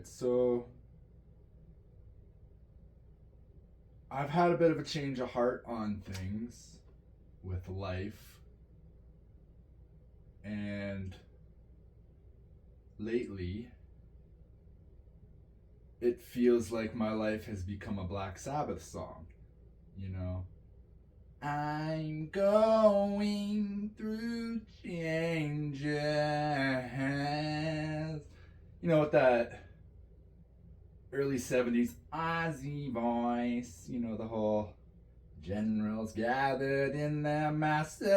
right. So I've had a bit of a change of heart on things with life, and lately it feels like my life has become a Black Sabbath song, you know? I'm going through changes. You know, with that early 70s Ozzy voice, you know, the whole generals gathered in their masses,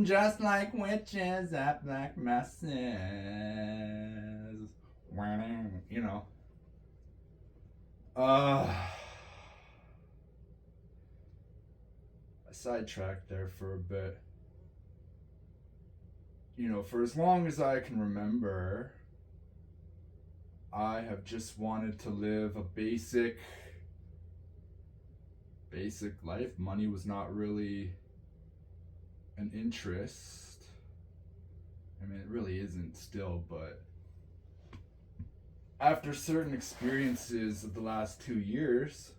just like witches at black masses. You know. I sidetracked there for a bit. You know, for as long as I can remember, I have just wanted to live a basic life. Money was not really an interest. I mean, it really isn't still, but after certain experiences of the last 2 years,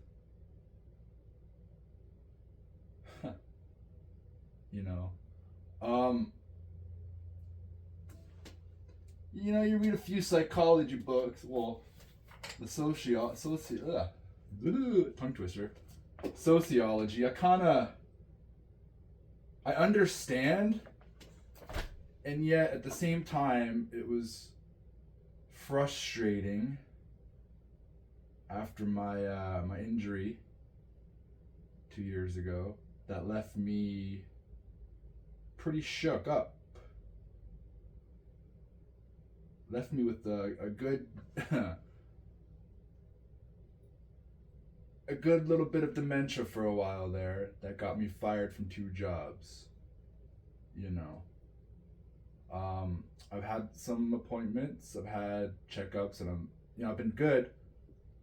you know, um, you read a few psychology books. Well, the tongue twister, sociology. I understand, and yet at the same time, it was frustrating after my injury 2 years ago that left me pretty shook up. Left me with a good a good little bit of dementia for a while there that got me fired from 2 jobs. You know, I've had some appointments, I've had checkups, and I've been good.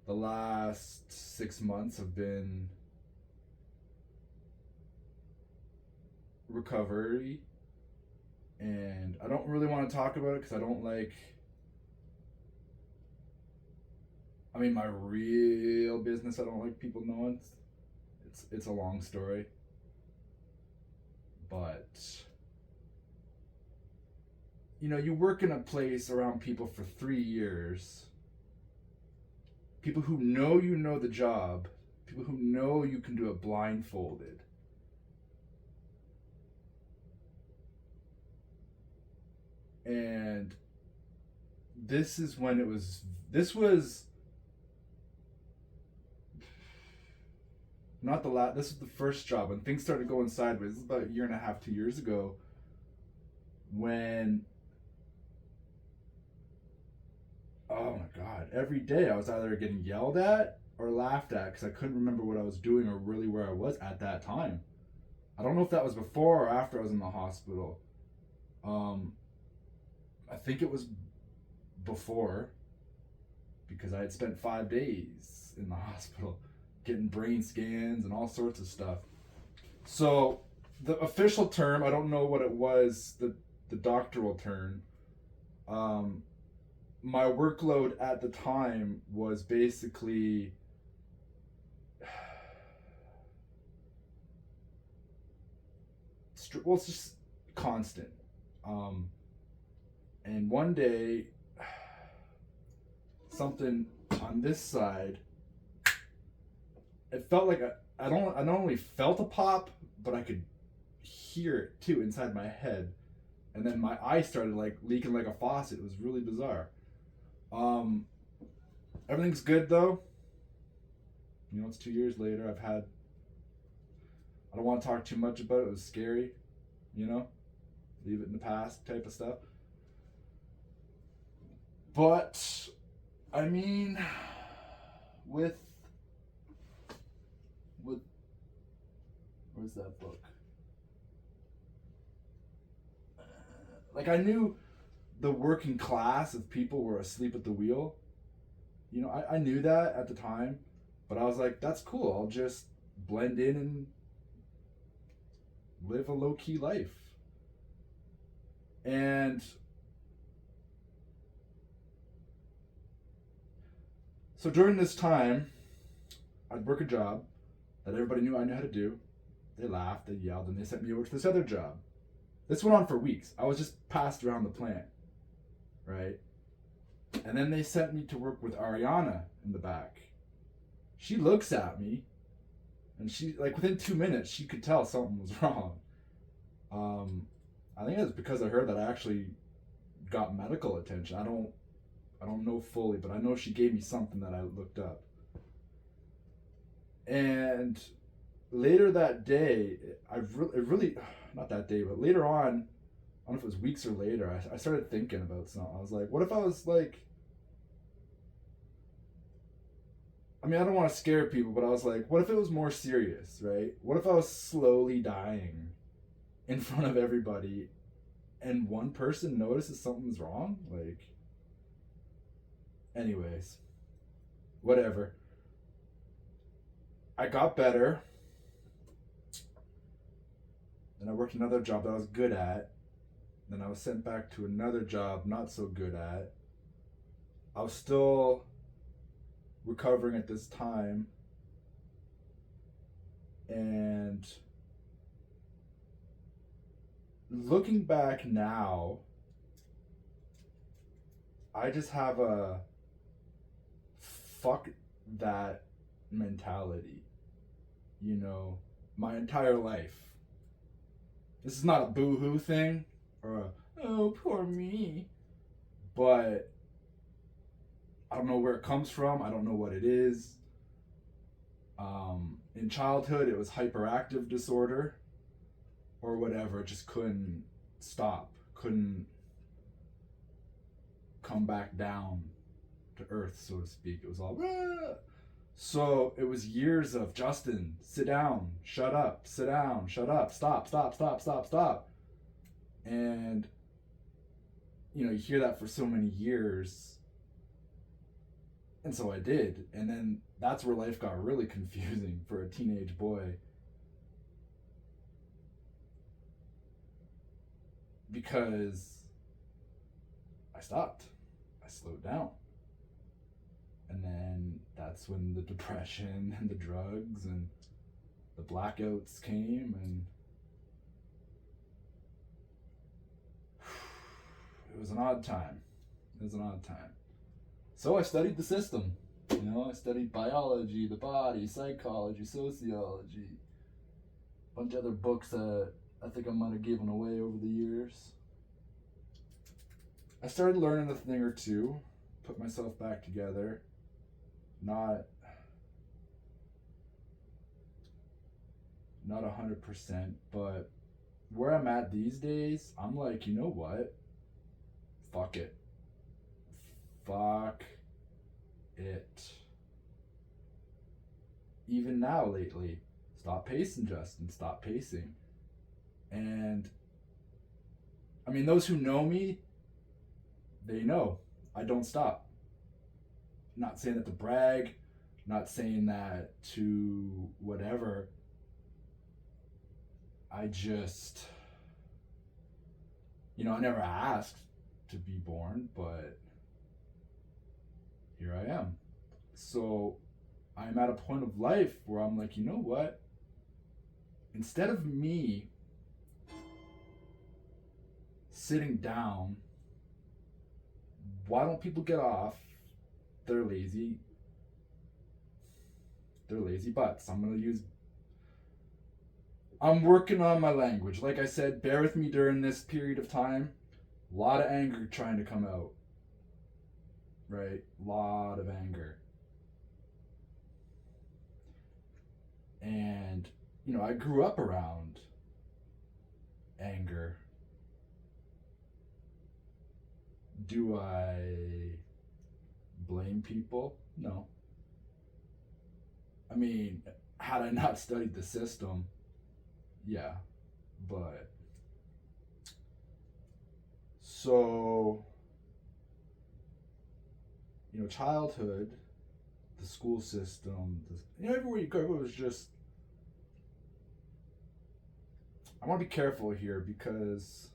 The last 6 months have been recovery, and I don't really want to talk about it because I don't like. I mean, my real business. I don't like people knowing. It's a long story, but you work in a place around people for 3 years. People who know you know the job. People who know you can do it blindfolded. And this is when it was. This was not the last. This was the first job when things started going sideways. This is about a year and a half, 2 years ago, when oh my god, every day I was either getting yelled at or laughed at because I couldn't remember what I was doing or really where I was at that time. I don't know if that was before or after I was in the hospital. Um, I think it was before because I had spent 5 days in the hospital getting brain scans and all sorts of stuff. So the official term, I don't know what it was, the doctoral term. Um, my workload at the time was basically well, it's just constant. Um, and one day, something on this side, it felt like I not only felt a pop, but I could hear it too inside my head, and then my eye started like leaking like a faucet. It was really bizarre. Um, Everything's good though. It's 2 years later. I don't want to talk too much about it. It was scary. Leave it in the past type of stuff. But I mean, with where's that book? Like, I knew the working class of people were asleep at the wheel. I knew that at the time, but I was like, that's cool. I'll just blend in and live a low key life. And So during this time, I'd work a job that everybody knew I knew how to do. They laughed, they yelled, and they sent me over to this other job. This went on for weeks. I was just passed around the plant, right? And then they sent me to work with Ariana in the back. She looks at me, and she, like, within 2 minutes, she could tell something was wrong. I think it's because of her that I actually got medical attention. I don't know fully, but I know she gave me something that I looked up. And later that day, not that day, but later on, I don't know if it was weeks or later, I started thinking about something. I was like, what if I was like, I mean, I don't want to scare people, but I was like, what if it was more serious, right? What if I was slowly dying in front of everybody and one person notices something's wrong? Like, anyways, whatever. I got better. Then I worked another job that I was good at. Then I was sent back to another job not so good at. I was still recovering at this time. And looking back now, I just have a fuck that mentality, you know, my entire life. This is not a boo-hoo thing or a, oh, poor me. But I don't know where it comes from. I don't know what it is. In childhood, it was hyperactive disorder or whatever. It just couldn't stop, couldn't come back down to earth, so to speak. It was all, ah! So it was years of, Justin, sit down, shut up, sit down, shut up, stop, stop, stop, stop, stop. And, you know, you hear that for so many years. And so I did. And then that's where life got really confusing for a teenage boy. Because I stopped. I slowed down. And then that's when the depression and the drugs and the blackouts came, and it was an odd time. It was an odd time. So I studied the system. You know, I studied biology, the body, psychology, sociology, a bunch of other books that I think I might have given away over the years. I started learning a thing or two, put myself back together. Not 100%, but where I'm at these days, I'm like, you know what? Fuck it. Fuck it. Even now lately, stop pacing, Justin. Stop pacing. And I mean, those who know me, they know I don't stop. Not saying that to brag, not saying that to whatever. I just, you know, I never asked to be born, but here I am. So I'm at a point of life where I'm like, you know what? Instead of me sitting down, why don't people get off their lazy butts? I'm working on my language. Like I said, bear with me during this period of time. A lot of anger trying to come out. Right? A lot of anger. And, you know, I grew up around anger. Do I blame people? No. I mean, had I not studied the system, yeah. But so, you know, childhood, the school system, you know, everywhere you go, it was just, I want to be careful here because,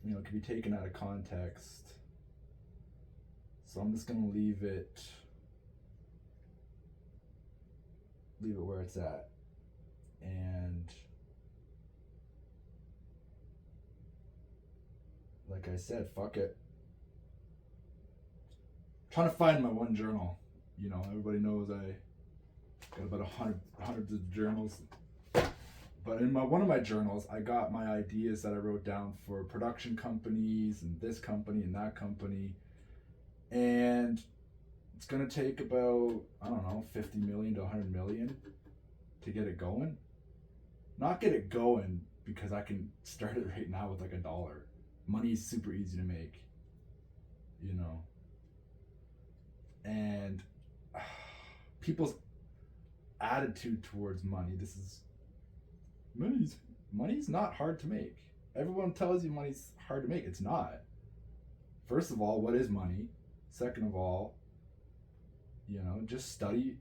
you know, it can be taken out of context. So I'm just gonna leave it where it's at. And like I said, fuck it. I'm trying to find my one journal. You know, everybody knows I got about hundreds of journals. But in one of my journals, I got my ideas that I wrote down for production companies and this company and that company. And it's going to take about, I don't know, 50 million to 100 million to get it going. Not get it going because I can start it right now with like $1. Money is super easy to make, you know. And people's attitude towards money, money's not hard to make. Everyone tells you money's hard to make. It's not. First of all, what is money? Second of all, you know, just study.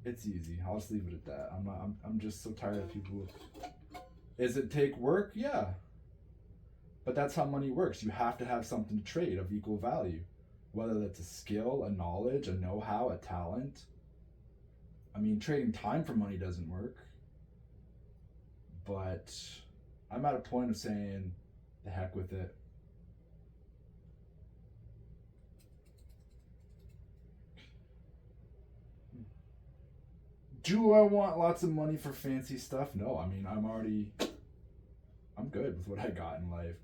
It's easy. I'll just leave it at that. I'm just so tired of people. Does it take work? Yeah. But that's how money works. You have to have something to trade of equal value. Whether that's a skill, a knowledge, a know-how, a talent. I mean, trading time for money doesn't work. But I'm at a point of saying, the heck with it. Do I want lots of money for fancy stuff? No, I mean, I'm good with what I got in life.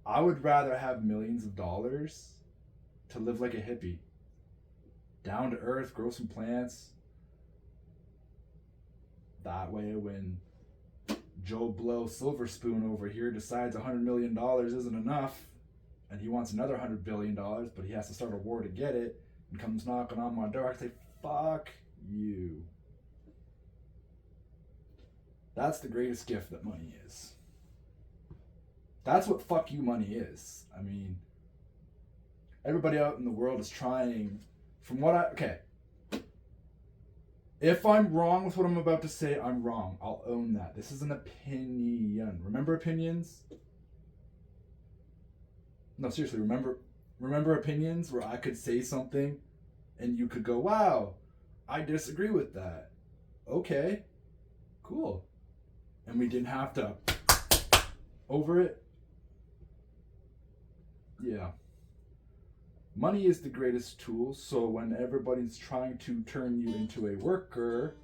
I would rather have millions of dollars to live like a hippie. Down to earth, grow some plants. That way when Joe Blow Silver Spoon over here decides $100 million isn't enough and he wants another $100 billion, but he has to start a war to get it and comes knocking on my door, I say, fuck you. That's the greatest gift that money is. That's what fuck you money is. I mean, everybody out in the world is trying, okay. If I'm wrong with what I'm about to say, I'm wrong. I'll own that. This is an opinion. Remember opinions? No, seriously, remember opinions where I could say something and you could go, wow, I disagree with that. Okay, cool. And we didn't have to over it. Yeah. Money is the greatest tool, so when everybody's trying to turn you into a worker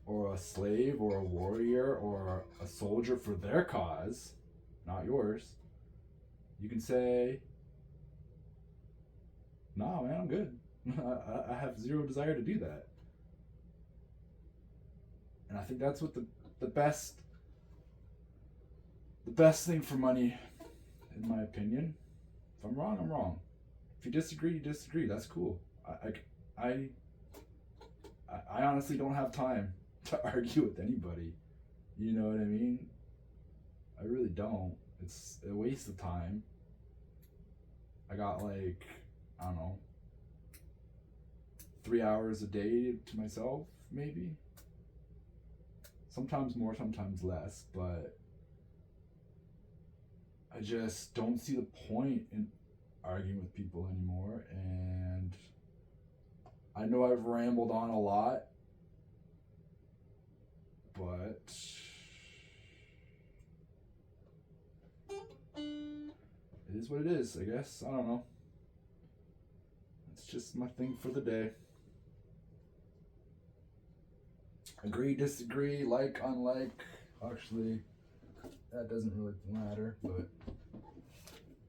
or a slave or a warrior or a soldier for their cause, not yours, you can say, nah, man, I'm good. I have zero desire to do that. And I think that's what the best thing for money, in my opinion. If I'm wrong, I'm wrong. If you disagree, you disagree. That's cool. I honestly don't have time to argue with anybody. You know what I mean? I really don't. It's a waste of time. I got like, I don't know, 3 hours a day to myself, maybe. Sometimes more, sometimes less, but I just don't see the point in arguing with people anymore. And I know I've rambled on a lot, but it is what it is, I guess. I don't know. It's just my thing for the day. Agree, disagree, like, unlike. Actually, that doesn't really matter, but